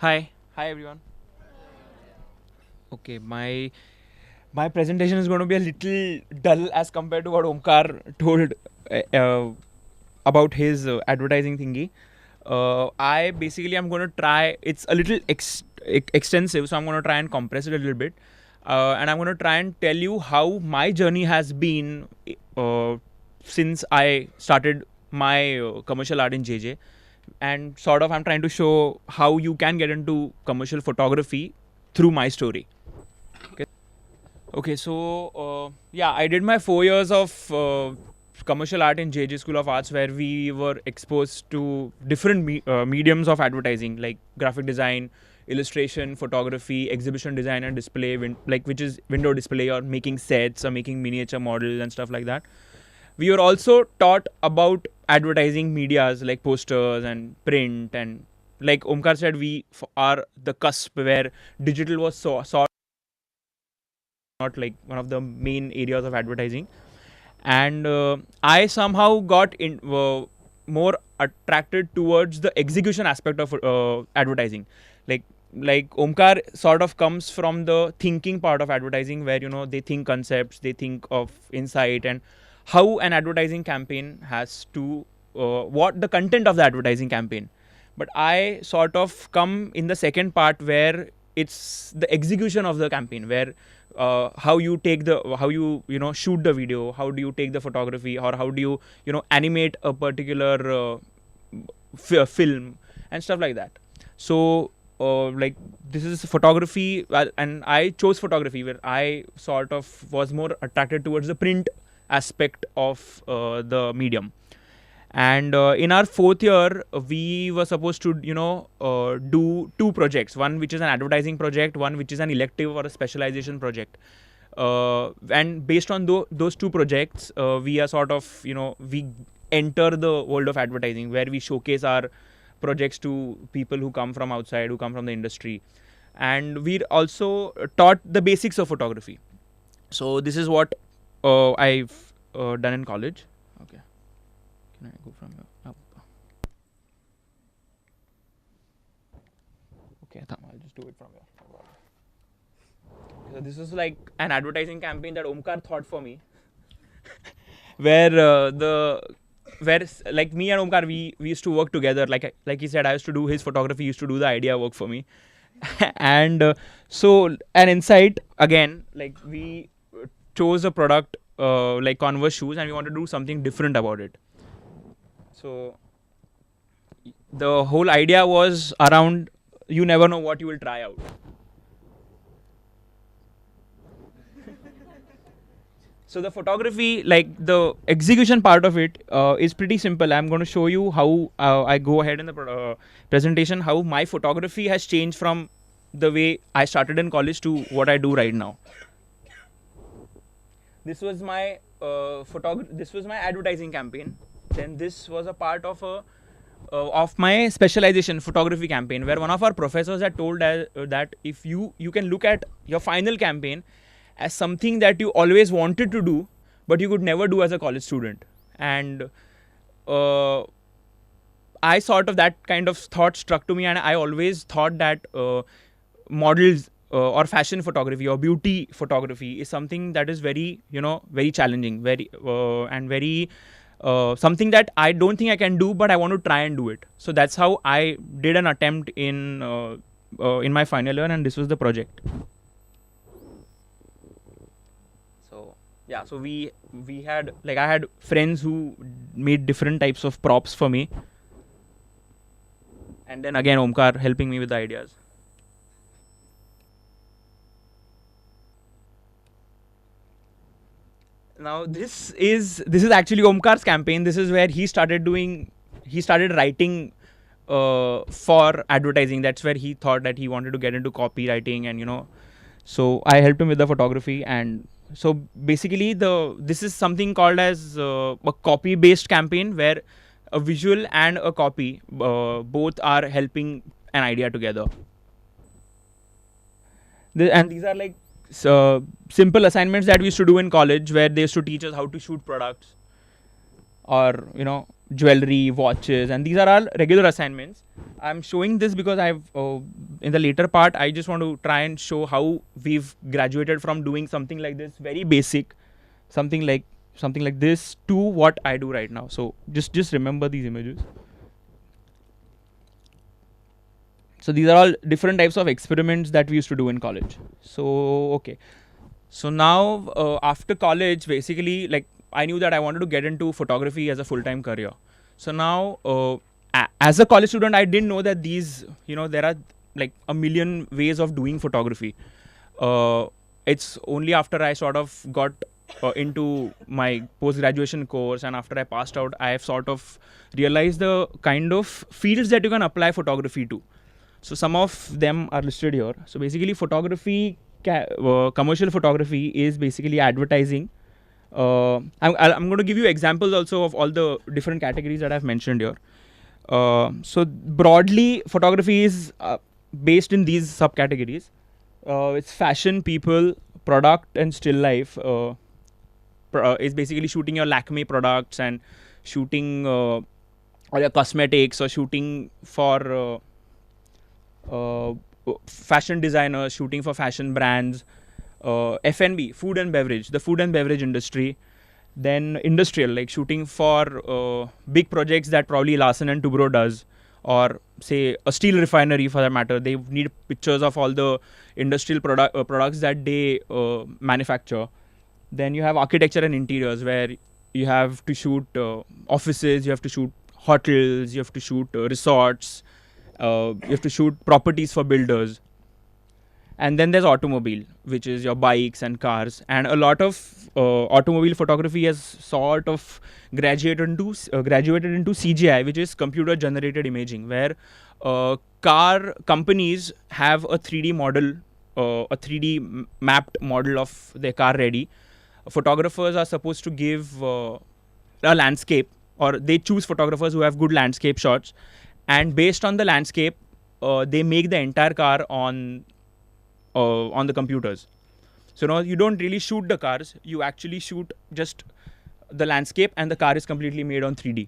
Hi everyone. Okay, my presentation is going to be a little dull as compared to what Omkar told about his advertising thingy. I basically am going to try. It's a little extensive, so I'm going to try and compress it a little bit, and I'm going to try and tell you how my journey has been uh, since I started my commercial art in JJ, and sort of I'm trying to show how you can get into commercial photography through my story. Okay, so yeah, I did my 4 years of commercial art in JJ School of Arts, where we were exposed to different mediums of advertising, like graphic design, illustration, photography, exhibition design and display, like which is window display or making sets or making miniature models and stuff like that. We were also taught about advertising medias like posters and print, and like Omkar said, we are the cusp where digital was sort not like one of the main areas of advertising, and I somehow got in more attracted towards the execution aspect of advertising. like like Omkar sort of comes from the thinking part of advertising, where they think concepts, they think of insight and how an advertising campaign has to what the content of the advertising campaign. But I sort of come in the second part, where it's the execution of the campaign, where how you take the how you shoot the video, how do you take the photography, or how do you animate a particular film and stuff like that. So like this is photography, and I chose photography where I sort of was more attracted towards the print aspect of the medium. And in our fourth year, we were supposed to do two projects, one which is an advertising project, one which is an elective or a specialization project. And based on those two projects, we are sort of we enter the world of advertising, where we showcase our projects to people who come from outside, who come from the industry. And we're also taught the basics of photography. So this is what I've done in college. Okay, can I go from here? Oh. Okay, I'll just do it from here. So this is like an advertising campaign that Omkar thought for me, where like me and Omkar, we used to work together. Like he said, I used to do his photography, he used to do the idea work for me. And so an insight again, like we chose a product like Converse shoes, and we wanted to do something different about it. So the whole idea was around, you never know what you will try out. So the photography, like the execution part of it, is pretty simple. I'm going to show you how I go ahead in the presentation, how my photography has changed from the way I started in college to what I do right now. This was my This was my advertising campaign. Then this was a part of my specialization photography campaign, where one of our professors had told that if you can look at your final campaign as something that you always wanted to do, but you could never do as a college student. And I sort of, that kind of thought struck to me, and I always thought that models or fashion photography or beauty photography is something that is very very challenging, very and very something that I don't think I can do, but I want to try and do it. So that's how I did an attempt in my final year, and this was the project. So yeah, so we had, like, I had friends who made different types of props for me, and then again Omkar helping me with the ideas. Now this is actually Omkar's campaign. This is where he started writing for advertising. That's where he thought that he wanted to get into copywriting, and so I helped him with the photography. And so basically this is something called as a copy based campaign, where a visual and a copy both are helping an idea together. And these are like simple assignments that we used to do in college, where they used to teach us how to shoot products, or jewelry, watches, and these are all regular assignments. I'm showing this because I've in the later part I just want to try and show how we've graduated from doing something like this very basic, something like this, to what I do right now. So just remember these images. So these are all different types of experiments that we used to do in college. So okay, so now after college, basically, like, I knew that I wanted to get into photography as a full-time career. So now as a college student, I didn't know that these, there are like a million ways of doing photography. It's only after I sort of got into my post-graduation course, and after I passed out, I have sort of realized the kind of fields that you can apply photography to. So some of them are listed here. So basically, photography, commercial photography is basically advertising. I'm going to give you examples also of all the different categories that I've mentioned here. So broadly, photography is based in these subcategories. It's fashion, people, product, and still life. Is basically shooting your Lakme products and shooting all your cosmetics, or shooting for fashion designers, shooting for fashion brands. F&B, food and beverage, the food and beverage industry. Then industrial, like shooting for big projects that probably Larsen and Toubro does, or say a steel refinery for that matter. They need pictures of all the industrial products that they manufacture. Then you have architecture and interiors, where you have to shoot offices, you have to shoot hotels, you have to shoot resorts, you have to shoot properties for builders. And then there's automobile, which is your bikes and cars. And a lot of automobile photography has sort of graduated into CGI, which is computer generated imaging, where car companies have a 3D model, a 3D mapped model of their car ready. Photographers are supposed to give a landscape, or they choose photographers who have good landscape shots, and based on the landscape, they make the entire car on the computers. So now you don't really shoot the cars, you actually shoot just the landscape, and the car is completely made on 3D.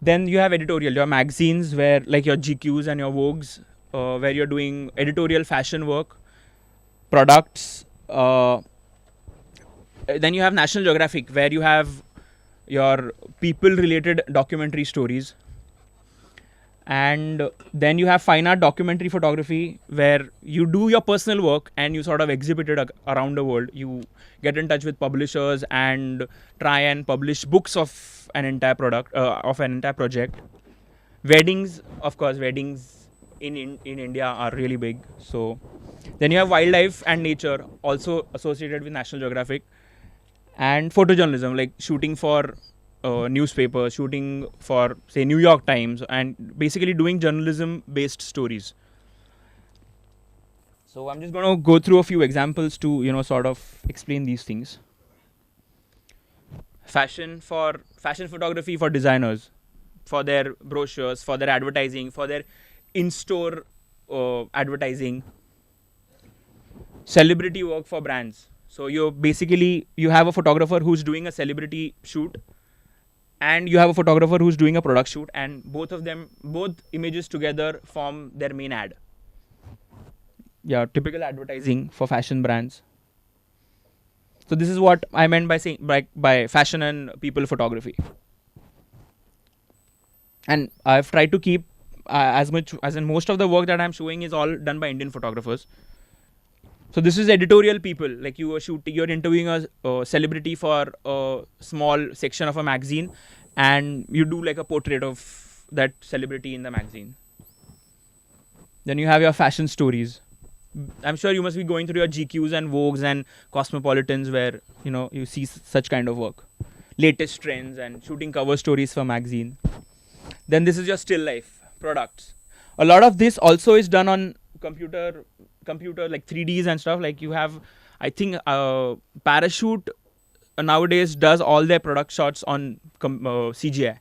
Then you have editorial, your magazines, where like your GQs and your Vogues, where you're doing editorial fashion work, products. Then you have National Geographic, where you have your people related documentary stories. And then you have fine art documentary photography, where you do your personal work and you sort of exhibit it around the world. You get in touch with publishers and try and publish books of an entire project. Weddings, of course, weddings in India are really big. So then you have wildlife and nature, also associated with National Geographic. And photojournalism, like shooting for newspaper, shooting for say New York Times, and basically doing journalism based stories. So I'm just going to go through a few examples to sort of explain these things. Fashion photography for designers, for their brochures, for their advertising, for their in-store advertising. Celebrity work for brands. So you have a photographer who's doing a celebrity shoot, and you have a photographer who's doing a product shoot, and both images together form their main ad. Yeah, typical advertising for fashion brands. So this is what I meant by saying by fashion and people photography. And I've tried to keep as much as in most of the work that I'm showing is all done by Indian photographers. So this is editorial people, like you're interviewing a celebrity for a small section of a magazine, and you do like a portrait of that celebrity in the magazine. Then you have your fashion stories. I'm sure you must be going through your GQs and Vogues and Cosmopolitans, where you see such kind of work, latest trends, and shooting cover stories for magazine. Then this is your still life products. A lot of this also is done on computer like 3Ds and stuff. Like you have, I think Parachute nowadays does all their product shots on CGI.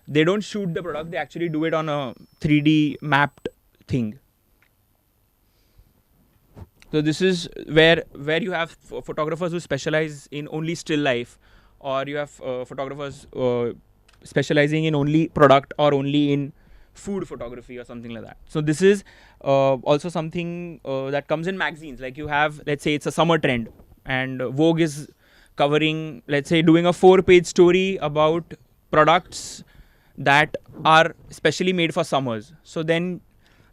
They don't shoot the product, they actually do it on a 3D mapped thing. So this is where you have photographers who specialize in only still life, or you have photographers specializing in only product or only in food photography or something like that. So this is also something that comes in magazines. Like you have, let's say it's a summer trend, and Vogue is covering, let's say, doing a 4-page story about products that are specially made for summers. So then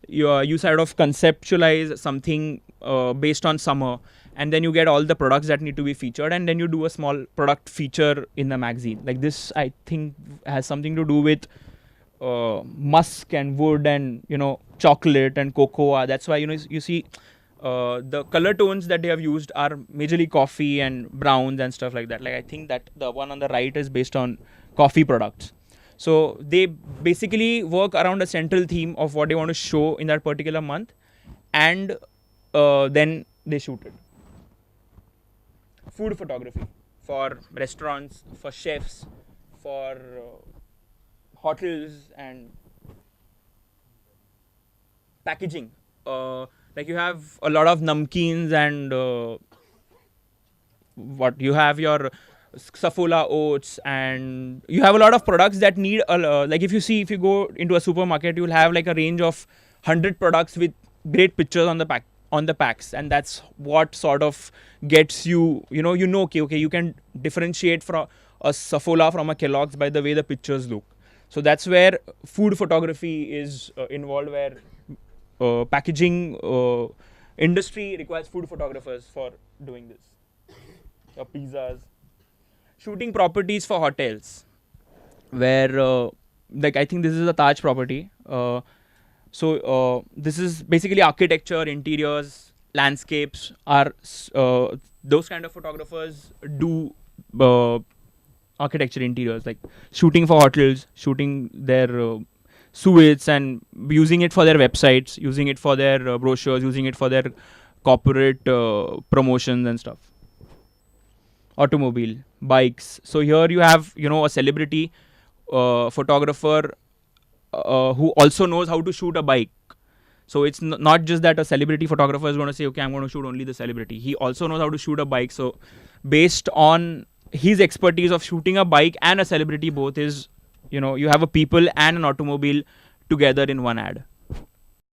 you sort of conceptualize something based on summer, and then you get all the products that need to be featured, and then you do a small product feature in the magazine. Like this, I think, has something to do with musk and wood and chocolate and cocoa. That's why you see the color tones that they have used are majorly coffee and browns and stuff like that. Like I think that the one on the right is based on coffee products. So they basically work around a central theme of what they want to show in that particular month, and then they shoot it. Food photography for restaurants, for chefs, for hotels, and packaging. Like you have a lot of namkeens and what you have your Saffola oats, and you have a lot of products that need like if you go into a supermarket, you'll have like a range of 100 products with great pictures on the packs, and that's what sort of gets you okay, you can differentiate from a Saffola from a Kellogg's by the way the pictures look. So that's where food photography is involved, where packaging industry requires food photographers for doing this. Pizzas, shooting properties for hotels, where like I think this is a Taj property. So this is basically architecture, interiors, landscapes. Are those kind of photographers do architecture, interiors, like shooting for hotels, shooting their suites, and using it for their websites, using it for their brochures, using it for their corporate promotions and stuff. Automobile, bikes. So here you have a celebrity photographer who also knows how to shoot a bike. So it's not just that a celebrity photographer is going to say, okay, I'm going to shoot only the celebrity. He also knows how to shoot a bike. So based on his expertise of shooting a bike and a celebrity, both is you have a people and an automobile together in one ad.